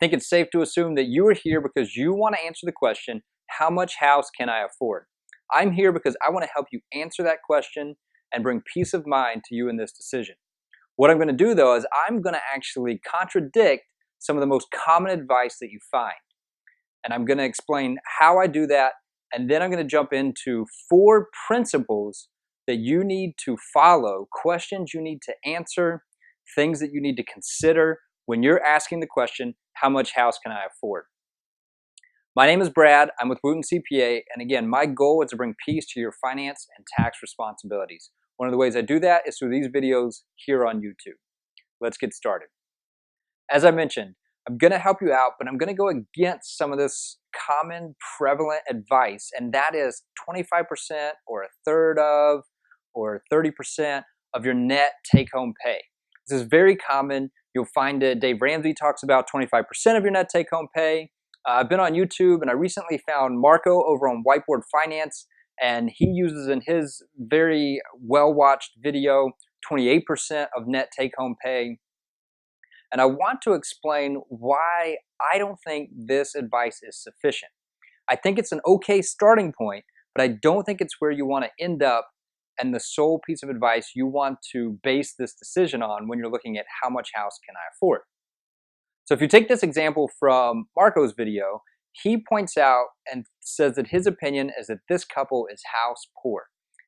think it's safe to assume that you are here because you want to answer the question, how much house can I afford? I'm here because I want to help you answer that question and bring peace of mind to you in this decision. What I'm going to do though is I'm going to actually contradict some of the most common advice that you find. And I'm going to explain how I do that, and then I'm going to jump into 4 principles that you need to follow, questions you need to answer, things that you need to consider when you're asking the question, how much house can I afford? My name is Brad. I'm with Wooten CPA, and again, my goal is to bring peace to your finance and tax responsibilities. One of the ways I do that is through these videos here on YouTube. Let's get started. As I mentioned, I'm going to help you out, but I'm going to go against some of this common prevalent advice, and that is 25% or a third of or 30% of your net take-home pay. This is very common. You'll find it. Dave Ramsey talks about 25% of your net take-home pay. I've been on YouTube, and I recently found Marco over on Whiteboard Finance, and he uses in his very well-watched video 28% of net take-home pay. And I want to explain why I don't think this advice is sufficient. I think it's an okay starting point, but I don't think it's where you want to end up and the sole piece of advice you want to base this decision on when you're looking at how much house can I afford. So if you take this example from Marco's video, he points out and says that his opinion is that this couple is house poor.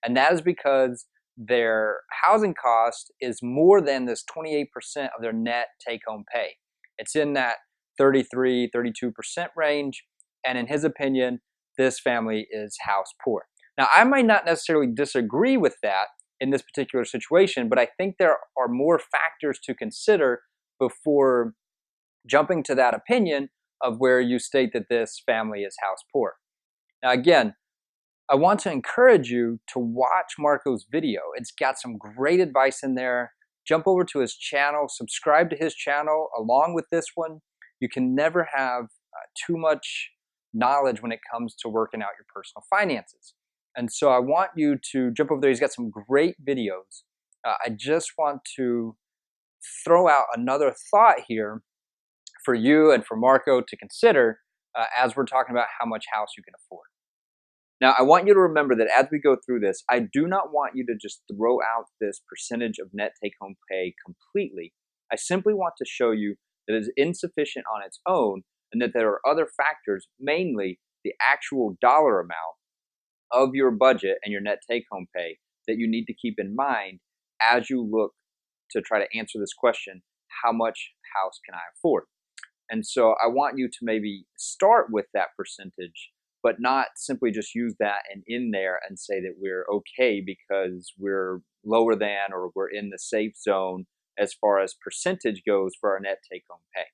And that is because their housing cost is more than this 28% of their net take-home pay. It's in that 33, 32% range, and in his opinion, this family is house poor. Now, I might not necessarily disagree with that in this particular situation, but I think there are more factors to consider before jumping to that opinion of where you state that this family is house poor. Now, again, I want to encourage you to watch Marco's video. It's got some great advice in there. Jump over to his channel, subscribe to his channel along with this one. You can never have too much knowledge when it comes to working out your personal finances. And so I want you to jump over there. He's got some great videos. I just want to throw out another thought here for you and for Marco to consider as we're talking about how much house you can afford. Now, I want you to remember that as we go through this, I do not want you to just throw out this percentage of net take-home pay completely. I simply want to show you that it is insufficient on its own and that there are other factors, mainly the actual dollar amount of your budget and your net take-home pay that you need to keep in mind as you look to try to answer this question, how much house can I afford? And so I want you to maybe start with that percentage, but not simply just use that and in there and say that we're okay because we're lower than or we're in the safe zone as far as percentage goes for our net take-home pay.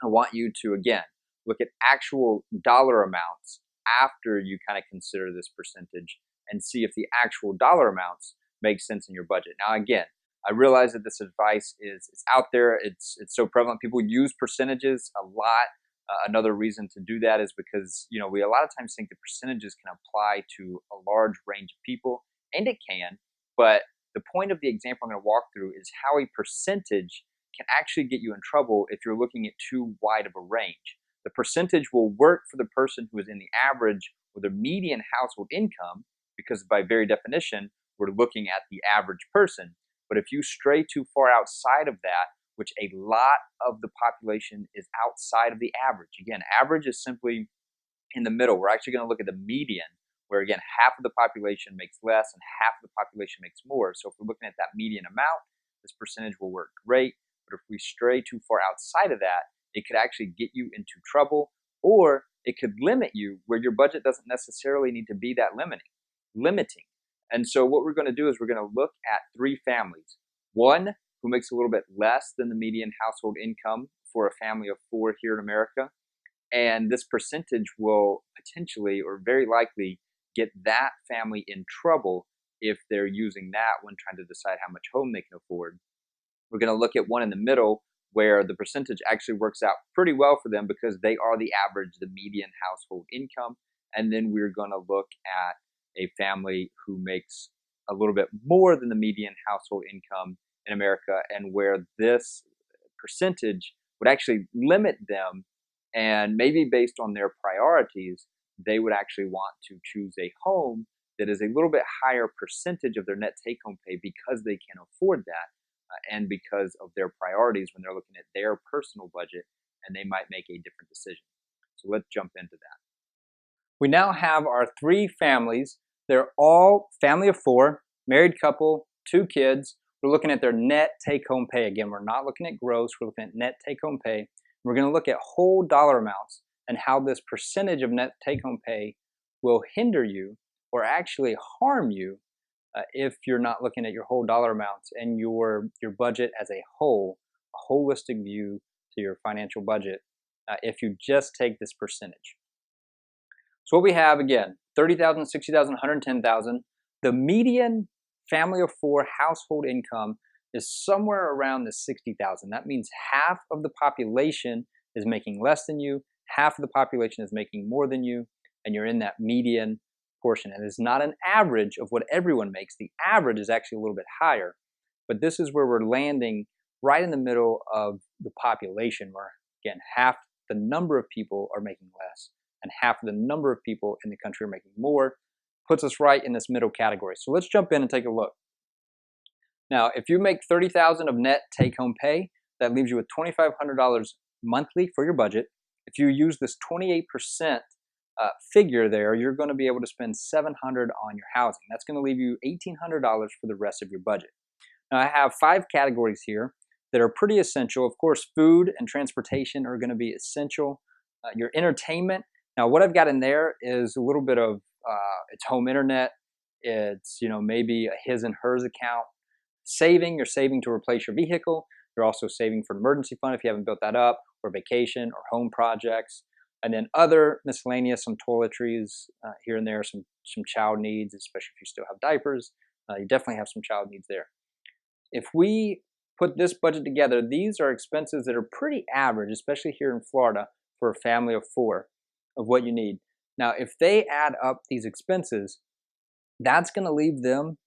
I want you to, again, look at actual dollar amounts after you kind of consider this percentage and see if the actual dollar amounts make sense in your budget. Now, again, I realize that this advice is out there. It's so prevalent. People use percentages a lot. Another reason to do that is because, we a lot of times think the percentages can apply to a large range of people, and it can, but the point of the example I'm going to walk through is how a percentage can actually get you in trouble if you're looking at too wide of a range. The percentage will work for the person who is in the average or the median household income because by very definition, we're looking at the average person. But if you stray too far outside of that, which a lot of the population is outside of the average. Again, average is simply in the middle. We're actually going to look at the median, where again, half of the population makes less and half of the population makes more. So if we're looking at that median amount, this percentage will work great. But if we stray too far outside of that, it could actually get you into trouble, or it could limit you where your budget doesn't necessarily need to be that limiting. And so what we're going to do is we're going to look at 3 families. One who makes a little bit less than the median household income for a family of 4 here in America. And this percentage will potentially or very likely get that family in trouble if they're using that when trying to decide how much home they can afford. We're going to look at one in the middle where the percentage actually works out pretty well for them because they are the average, the median household income. And then we're going to look at a family who makes a little bit more than the median household income in America and where this percentage would actually limit them, and maybe based on their priorities, they would actually want to choose a home that is a little bit higher percentage of their net take-home pay because they can afford that, and because of their priorities when they're looking at their personal budget, and they might make a different decision. So let's jump into that. We now have our three families. They're all family of four, married couple, 2 kids. We're looking at their net take-home pay. Again, we're not looking at gross, we're looking at net take-home pay. We're going to look at whole dollar amounts and how this percentage of net take-home pay will hinder you or actually harm you if you're not looking at your whole dollar amounts and your budget as a whole, a holistic view to your financial budget, if you just take this percentage. So what we have, again, 30,000, 60,000, 110,000. The median family of four household income is somewhere around the 60,000. That means half of the population is making less than you, half of the population is making more than you, and you're in that median portion. And it's not an average of what everyone makes. The average is actually a little bit higher, but this is where we're landing right in the middle of the population, where, again, half the number of people are making less and half of the number of people in the country are making more. Puts us right in this middle category. So let's jump in and take a look. Now, if you make $30,000 of net take-home pay, that leaves you with $2,500 monthly for your budget. If you use this 28% figure there, you're going to be able to spend $700 on your housing. That's going to leave you $1,800 for the rest of your budget. Now, I have 5 categories here that are pretty essential. Of course, food and transportation are going to be essential. Your entertainment. Now, what I've got in there is a little bit of it's home internet. It's, maybe a his and hers account. Saving, you're saving to replace your vehicle. You're also saving for an emergency fund if you haven't built that up, or vacation or home projects. And then other miscellaneous, some toiletries here and there, some child needs, especially if you still have diapers. You definitely have some child needs there. If we put this budget together, these are expenses that are pretty average, especially here in Florida, for a family of 4, of what you need. Now, if they add up these expenses, that's going to leave them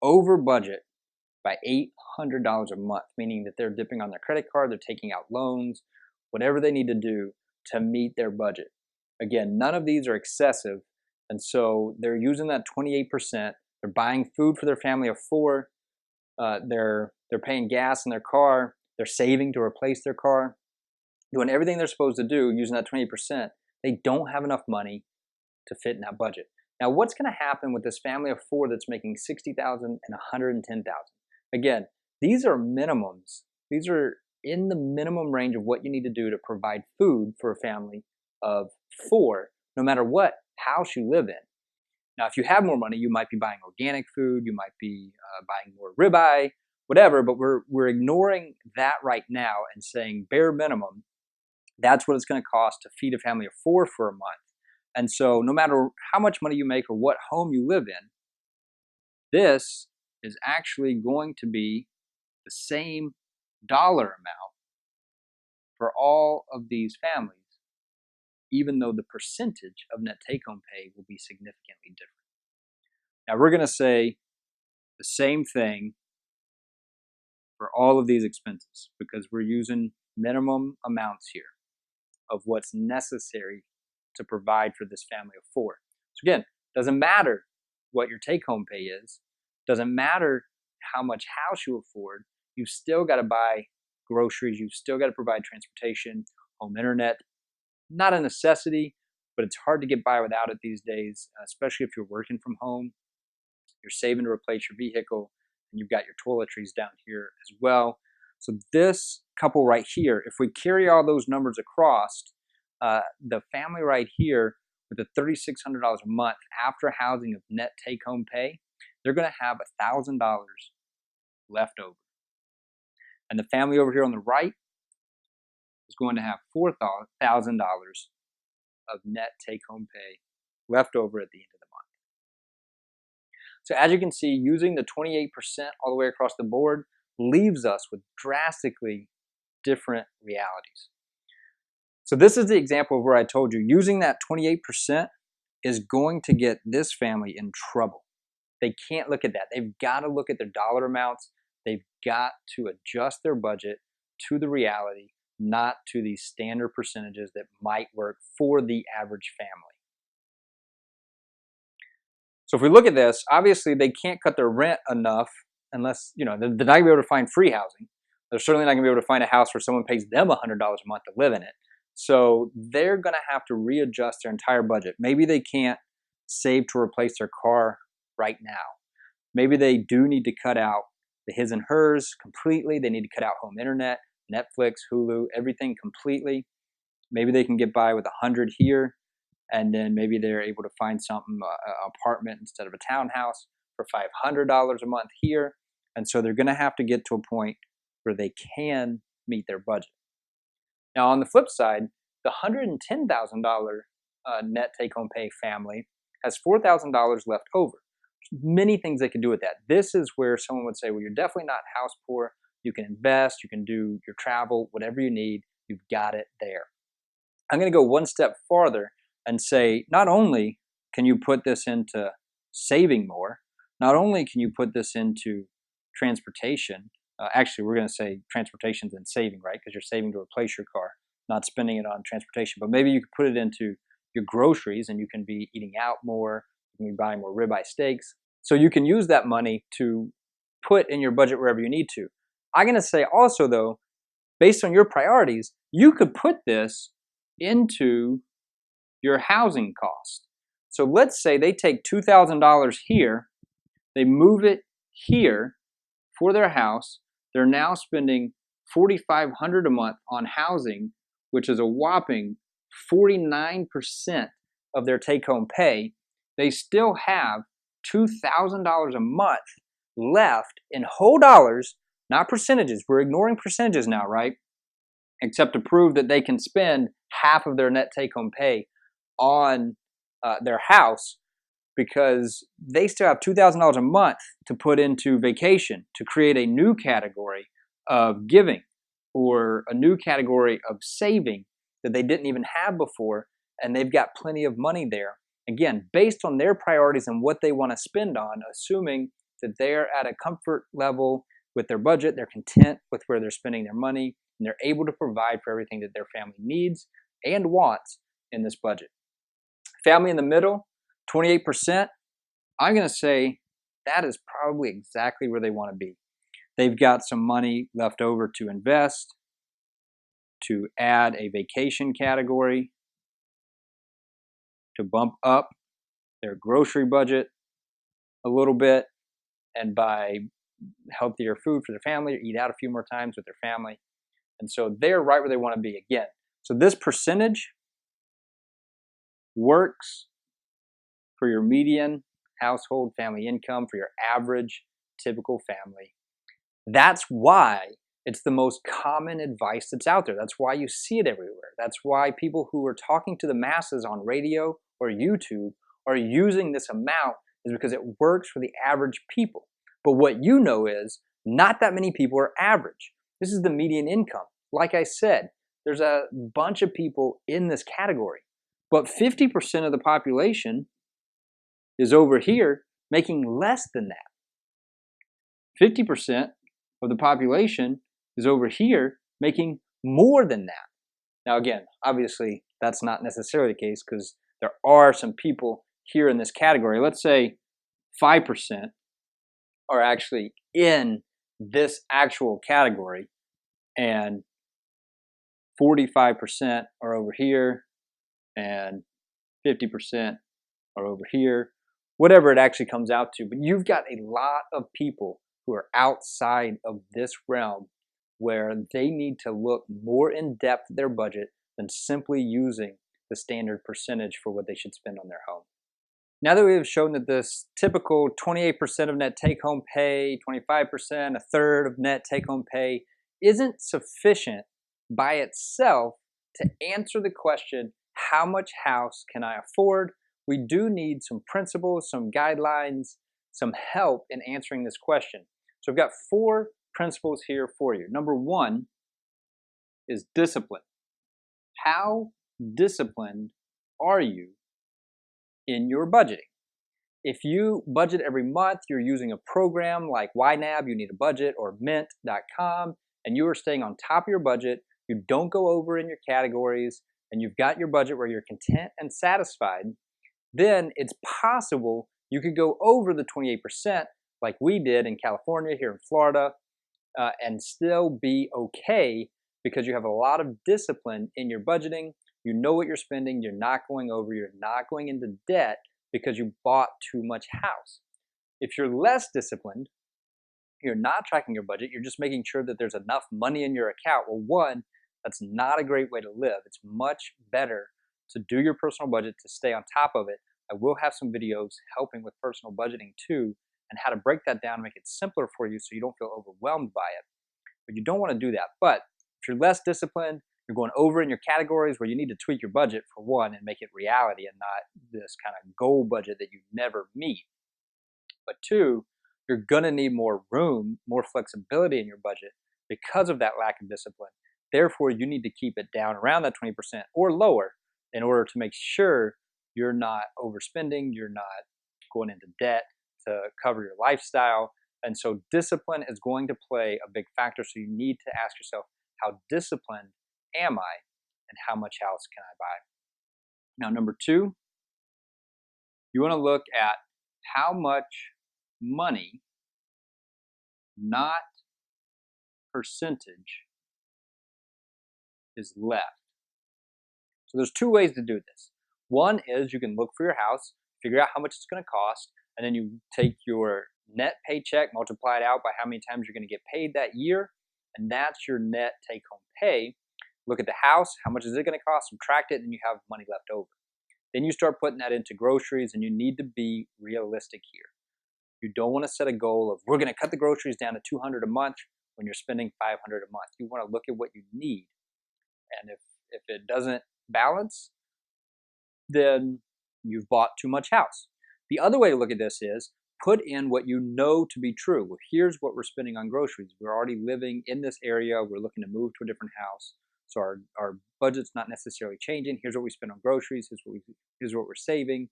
over budget by $800 a month, meaning that they're dipping on their credit card, they're taking out loans, whatever they need to do to meet their budget. Again, none of these are excessive, and so they're using that 28%. They're buying food for their family of 4. They're paying gas in their car. They're saving to replace their car, doing everything they're supposed to do using that 20%. They don't have enough money to fit in that budget. Now, what's going to happen with this family of 4 that's making $60,000 and $110,000? Again, these are minimums. These are in the minimum range of what you need to do to provide food for a family of 4, no matter what house you live in. Now, if you have more money, you might be buying organic food, you might be buying more ribeye, whatever, but we're ignoring that right now and saying bare minimum, that's what it's going to cost to feed a family of 4 for a month. And so no matter how much money you make or what home you live in, this is actually going to be the same dollar amount for all of these families, even though the percentage of net take-home pay will be significantly different. Now, we're going to say the same thing for all of these expenses because we're using minimum amounts here of what's necessary to provide for this family of 4. So again, doesn't matter what your take-home pay is, doesn't matter how much house you afford, you've still got to buy groceries, you've still got to provide transportation, home internet. Not a necessity, but it's hard to get by without it these days, especially if you're working from home, you're saving to replace your vehicle, and you've got your toiletries down here as well. So this couple right here, if we carry all those numbers across, the family right here with the $3,600 a month after housing of net take-home pay, they're going to have $1,000 left over. And the family over here on the right is going to have $4,000 of net take-home pay left over at the end of the month. So as you can see, using the 28% all the way across the board leaves us with drastically different realities. So this is the example of where I told you using that 28% is going to get this family in trouble. They can't look at that. They've got to look at their dollar amounts. They've got to adjust their budget to the reality not to these standard percentages that might work for the average family. So if we look at this, obviously they can't cut their rent enough unless, they're not going to be able to find free housing. They're certainly not going to be able to find a house where someone pays them $100 a month to live in it. So they're going to have to readjust their entire budget. Maybe they can't save to replace their car right now. Maybe they do need to cut out the his and hers completely. They need to cut out home internet, Netflix, Hulu, everything completely. Maybe they can get by with $100 here, and then maybe they're able to find something, an apartment instead of a townhouse for $500 a month here. And so they're going to have to get to a point where they can meet their budget. Now, on the flip side, the $110,000 net take-home pay family has $4,000 left over. There's many things they can do with that. This is where someone would say, well, you're definitely not house poor. You can invest, you can do your travel, whatever you need, you've got it there. I'm going to go one step farther and say, not only can you put this into saving more, not only can you put this into transportation, actually we're going to say transportation's in saving, right? Because you're saving to replace your car, not spending it on transportation. But maybe you could put it into your groceries and you can be eating out more, you can be buying more ribeye steaks. So you can use that money to put in your budget wherever you need to. I'm going to say also though, based on your priorities, you could put this into your housing cost. So let's say they take $2,000 here, they move it here for their house. They're now spending $4,500 a month on housing, which is a whopping 49% of their take-home pay. They still have $2,000 a month left in whole dollars, not percentages. We're ignoring percentages now, right? Except to prove that they can spend half of their net take-home pay on their house, because they still have $2,000 a month to put into vacation, to create a new category of giving or a new category of saving that they didn't even have before, and they've got plenty of money there. Again, based on their priorities and what they want to spend on, assuming that they're at a comfort level with their budget, they're content with where they're spending their money, and they're able to provide for everything that their family needs and wants in this budget. Family in the middle, 28%, I'm going to say that is probably exactly where they want to be. They've got some money left over to invest, to add a vacation category, to bump up their grocery budget a little bit, and buy healthier food for their family, or eat out a few more times with their family. And so they're right where they want to be again. So this percentage works for your median household family income, for your average typical family. That's why it's the most common advice that's out there. That's why you see it everywhere. That's why people who are talking to the masses on radio or YouTube are using this amount, is because it works for the average people. But what you know is not that many people are average. This is the median income. Like I said, there's a bunch of people in this category, but 50% of the population is over here making less than that. 50% of the population is over here making more than that. Now again, obviously that's not necessarily the case, because there are some people here in this category. Let's say 5% are actually in this actual category, and 45% are over here, and 50% are over here, whatever it actually comes out to. But you've got a lot of people who are outside of this realm, where they need to look more in depth at their budget than simply using the standard percentage for what they should spend on their home. Now that we have shown that this typical 28% of net take-home pay, 25%, a third of net take-home pay isn't sufficient by itself to answer the question, how much house can I afford? We do need some principles, some guidelines, some help in answering this question. So I've got 4 principles here for you. Number 1 is discipline. How disciplined are you in your budgeting? If you budget every month, you're using a program like YNAB, You Need a Budget, or Mint.com, and you are staying on top of your budget, you don't go over in your categories, and you've got your budget where you're content and satisfied, then it's possible you could go over the 28% like we did in California, here in Florida, and still be okay because you have a lot of discipline in your budgeting. You know what you're spending, you're not going over, you're not going into debt because you bought too much house. If you're less disciplined, you're not tracking your budget, you're just making sure that there's enough money in your account. Well, one, that's not a great way to live. It's much better to do your personal budget, to stay on top of it. I will have some videos helping with personal budgeting too, and how to break that down and make it simpler for you so you don't feel overwhelmed by it. But you don't want to do that. But if you're less disciplined, you're going over in your categories where you need to tweak your budget, for one, and make it reality and not this kind of goal budget that you never meet. But two, you're going to need more room, more flexibility in your budget because of that lack of discipline. Therefore, you need to keep it down around that 20% or lower in order to make sure you're not overspending, you're not going into debt to cover your lifestyle. And so discipline is going to play a big factor. So you need to ask yourself, how disciplined am I and how much house can I buy? Now, number two, you want to look at how much money, not percentage, is left. So there's two ways to do this. One is you can look for your house, figure out how much it's going to cost, and then you take your net paycheck, multiply it out by how many times you're going to get paid that year, and that's your net take-home pay. Look at the house, how much is it going to cost, subtract it, and you have money left over. Then you start putting that into groceries, and you need to be realistic here. You don't want to set a goal of, we're going to cut the groceries down to $200 a month when you're spending $500 a month. You want to look at what you need. And if it doesn't balance, then you've bought too much house. The other way to look at this is put in what you know to be true. Well, here's what we're spending on groceries. We're already living in this area. We're looking to move to a different house. So our budget's not necessarily changing. Here's what we spend on groceries. Here's what we're saving.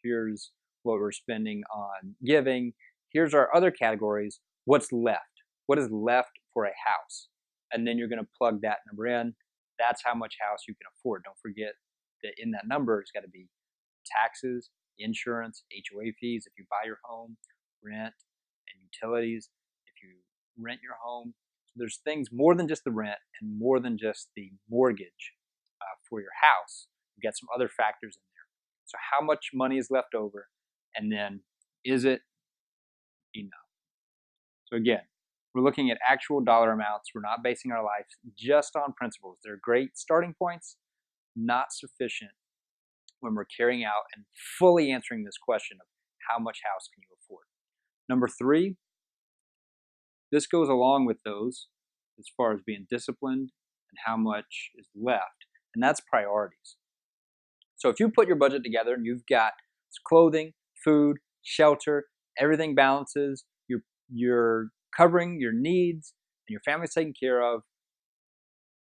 Here's what we're spending on giving. Here's our other categories. What's left? What is left for a house? And then you're going to plug that number in. That's how much house you can afford. Don't forget that in that number, it's got to be taxes, insurance, HOA fees if you buy your home, rent, and utilities if you rent your home. So there's things more than just the rent and more than just the mortgage for your house. You got some other factors in there. So how much money is left over, and then is it enough? So again, we're looking at actual dollar amounts. We're not basing our life just on principles. They're great starting points, not sufficient when we're carrying out and fully answering this question of how much house can you afford. Number three, this goes along with those as far as being disciplined and how much is left, and that's priorities. So if you put your budget together and you've got clothing, food, shelter, everything balances, you're covering your needs and your family's taken care of,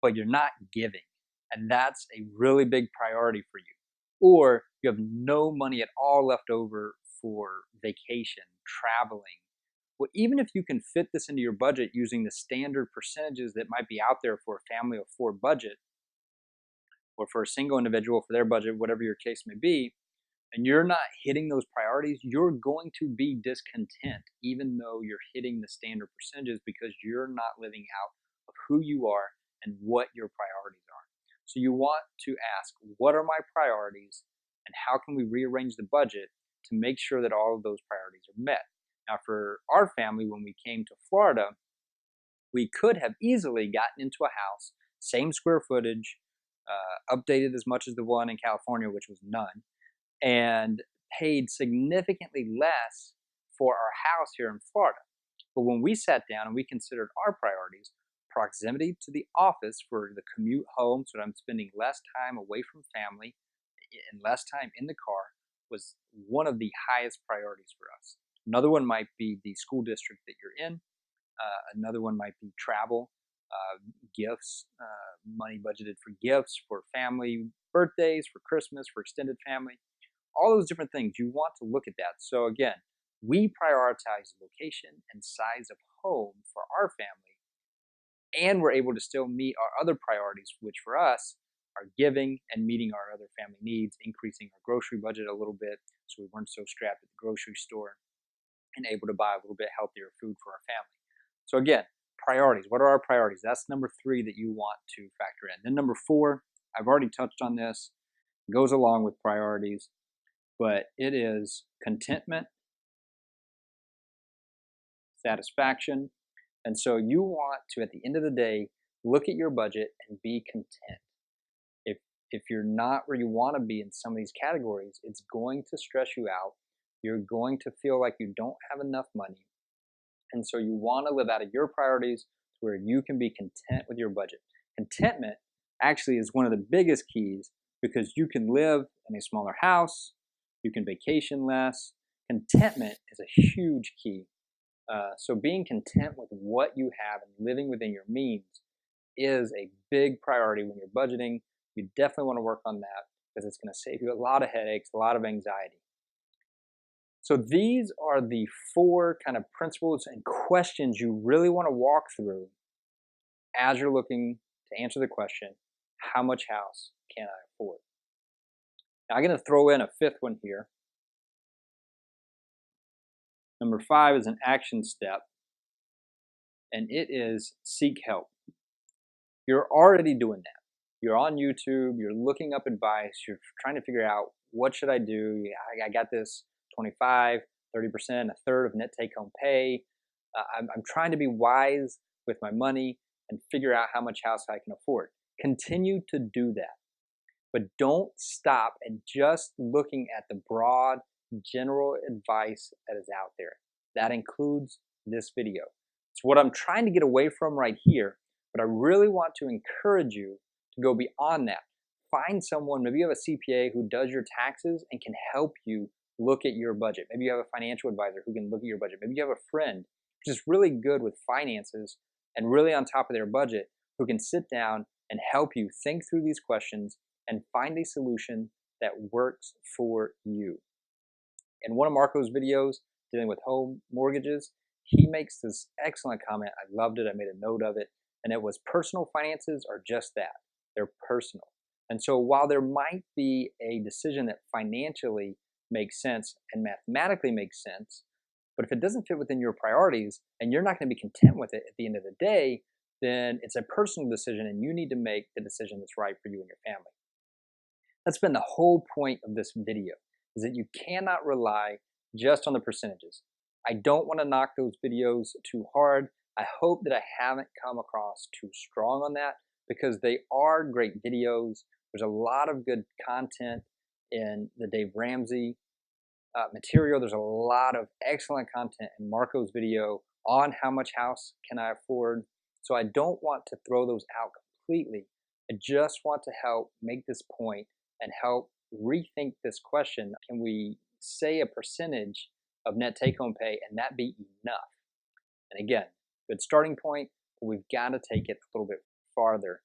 but you're not giving, and that's a really big priority for you. Or you have no money at all left over for vacation, traveling. Well, even if you can fit this into your budget using the standard percentages that might be out there for a family of four budget, or for a single individual for their budget, whatever your case may be, and you're not hitting those priorities, you're going to be discontent even though you're hitting the standard percentages because you're not living out of who you are and what your priorities are. So you want to ask, what are my priorities and how can we rearrange the budget to make sure that all of those priorities are met? Now for our family, when we came to Florida, we could have easily gotten into a house, same square footage, updated as much as the one in California, which was none, and paid significantly less for our house here in Florida. But when we sat down and we considered our priorities, proximity to the office for the commute home, so that I'm spending less time away from family and less time in the car, was one of the highest priorities for us. Another one might be the school district that you're in. Another one might be travel, gifts, money budgeted for gifts, for family birthdays, for Christmas, for extended family. All those different things, you want to look at that. So again, we prioritize location and size of home for our family and we're able to still meet our other priorities, which for us are giving and meeting our other family needs, increasing our grocery budget a little bit so we weren't so strapped at the grocery store, and able to buy a little bit healthier food for our family. So again, priorities. What are our priorities? That's number 3 that you want to factor in. Then number 4, I've already touched on this, goes along with priorities, but it is contentment, satisfaction. And so you want to, at the end of the day, look at your budget and be content. If you're not where you want to be in some of these categories, it's going to stress you out. You're going to feel like you don't have enough money. And so you want to live out of your priorities where you can be content with your budget. Contentment actually is one of the biggest keys because you can live in a smaller house, you can vacation less. Contentment is a huge key. So being content with what you have and living within your means is a big priority when you're budgeting. You definitely want to work on that because it's going to save you a lot of headaches, a lot of anxiety. So these are the 4 kind of principles and questions you really want to walk through as you're looking to answer the question, how much house can I afford? Now I'm going to throw in a 5th one here. Number 5 is an action step, and it is seek help. You're already doing that. You're on YouTube, you're looking up advice, you're trying to figure out what should I do. I got this 25, 30%, a third of net take-home pay. I'm trying to be wise with my money and figure out how much house I can afford. Continue to do that, but don't stop at just looking at the broad, general advice that is out there. That includes this video. It's what I'm trying to get away from right here, but I really want to encourage you to go beyond that. Find someone, maybe you have a CPA who does your taxes and can help you look at your budget. Maybe you have a financial advisor who can look at your budget. Maybe you have a friend who's just really good with finances and really on top of their budget who can sit down and help you think through these questions and find a solution that works for you. In one of Marco's videos dealing with home mortgages, he makes this excellent comment. I loved it. I made a note of it. And it was, personal finances are just that. They're personal. And so while there might be a decision that financially makes sense and mathematically makes sense, but if it doesn't fit within your priorities and you're not going to be content with it at the end of the day, then it's a personal decision and you need to make the decision that's right for you and your family. That's been the whole point of this video, is that you cannot rely just on the percentages. I don't want to knock those videos too hard. I hope that I haven't come across too strong on that because they are great videos. There's a lot of good content in the Dave Ramsey material. There's a lot of excellent content in Marco's video on how much house can I afford. So I don't want to throw those out completely. I just want to help make this point and help rethink this question. Can we say a percentage of net take-home pay and that be enough? And again, good starting point, but we've got to take it a little bit farther.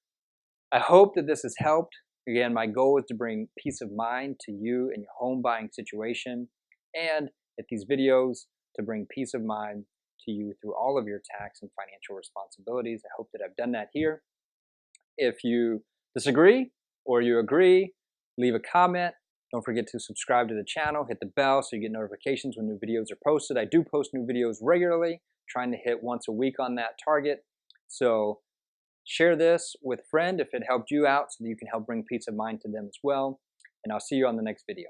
I hope that this has helped. Again, my goal is to bring peace of mind to you in your home buying situation, and at these videos to bring peace of mind to you through all of your tax and financial responsibilities. I hope that I've done that here. If you disagree or you agree, leave a comment. Don't forget to subscribe to the channel, hit the bell so you get notifications when new videos are posted. I do post new videos regularly, trying to hit once a week on that target. So share this with a friend if it helped you out so that you can help bring peace of mind to them as well. And I'll see you on the next video.